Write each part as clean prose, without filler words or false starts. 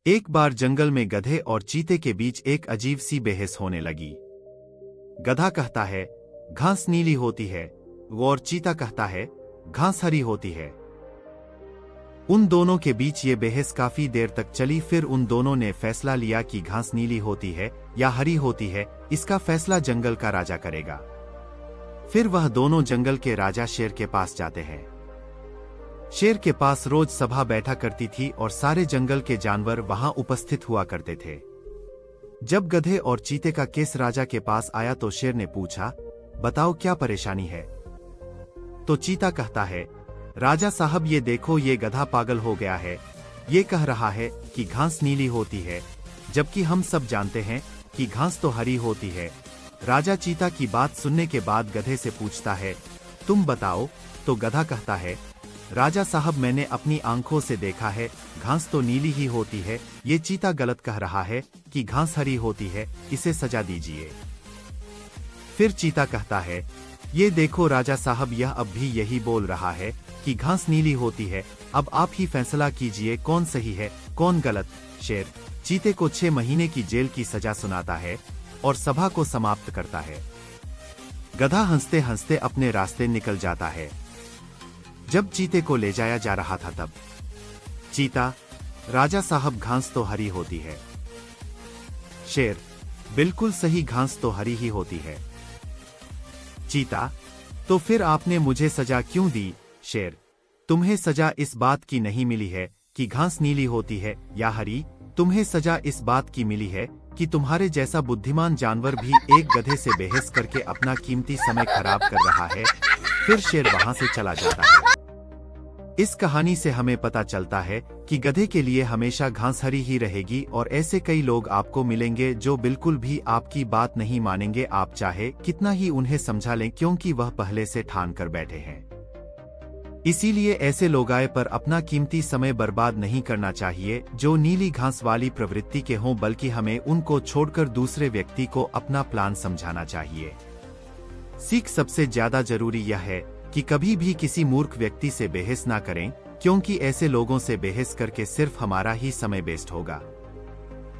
एक बार जंगल में गधे और चीते के बीच एक अजीब सी बहस होने लगी। गधा कहता है घास नीली होती है और चीता कहता है घास हरी होती है। उन दोनों के बीच ये बहस काफी देर तक चली। फिर उन दोनों ने फैसला लिया कि घास नीली होती है या हरी होती है, इसका फैसला जंगल का राजा करेगा। फिर वह दोनों जंगल के राजा शेर के पास जाते हैं। शेर के पास रोज सभा बैठा करती थी और सारे जंगल के जानवर वहां उपस्थित हुआ करते थे। जब गधे और चीते का केस राजा के पास आया तो शेर ने पूछा, बताओ क्या परेशानी है। तो चीता कहता है, राजा साहब ये देखो, ये गधा पागल हो गया है। ये कह रहा है कि घास नीली होती है, जबकि हम सब जानते हैं कि घास तो हरी होती है। राजा चीता की बात सुनने के बाद गधे से पूछता है, तुम बताओ। तो गधा कहता है, राजा साहब मैंने अपनी आंखों से देखा है, घास तो नीली ही होती है। ये चीता गलत कह रहा है कि घास हरी होती है, इसे सजा दीजिए। फिर चीता कहता है, ये देखो राजा साहब, यह अब भी यही बोल रहा है कि घास नीली होती है। अब आप ही फैसला कीजिए कौन सही है कौन गलत। शेर चीते को 6 महीने की जेल की सजा सुनाता है और सभा को समाप्त करता है। गधा हंसते हंसते अपने रास्ते निकल जाता है। जब चीते को ले जाया जा रहा था तब चीता, राजा साहब घास तो हरी होती है। शेर, बिल्कुल सही, घास तो हरी ही होती है। चीता, तो फिर आपने मुझे सजा क्यों दी। शेर, तुम्हें सजा इस बात की नहीं मिली है कि घास नीली होती है या हरी, तुम्हें सजा इस बात की मिली है कि तुम्हारे जैसा बुद्धिमान जानवर भी एक गधे से बहस करके अपना कीमती समय खराब कर रहा है। फिर शेर वहां से चला जाता है। इस कहानी से हमें पता चलता है कि गधे के लिए हमेशा घास हरी ही रहेगी और ऐसे कई लोग आपको मिलेंगे जो बिल्कुल भी आपकी बात नहीं मानेंगे, आप चाहे कितना ही उन्हें समझा लें, क्योंकि वह पहले से ठान कर बैठे हैं। इसीलिए ऐसे लोगाए पर अपना कीमती समय बर्बाद नहीं करना चाहिए जो नीली घास वाली प्रवृत्ति के हों, बल्कि हमें उनको छोड़कर दूसरे व्यक्ति को अपना प्लान समझाना चाहिए। सीख सबसे ज्यादा जरूरी यह है कि कभी भी किसी मूर्ख व्यक्ति से बहस ना करें, क्योंकि ऐसे लोगों से बहस करके सिर्फ हमारा ही समय वेस्ट होगा।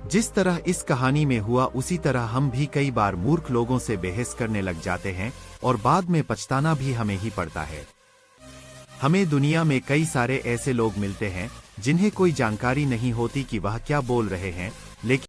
जिस तरह इस कहानी में हुआ, उसी तरह हम भी कई बार मूर्ख लोगों से बहस करने लग जाते हैं और बाद में पछताना भी हमें ही पड़ता है। हमें दुनिया में कई सारे ऐसे लोग मिलते हैं जिन्हें कोई जानकारी नहीं होती कि वह क्या बोल रहे हैं, लेकिन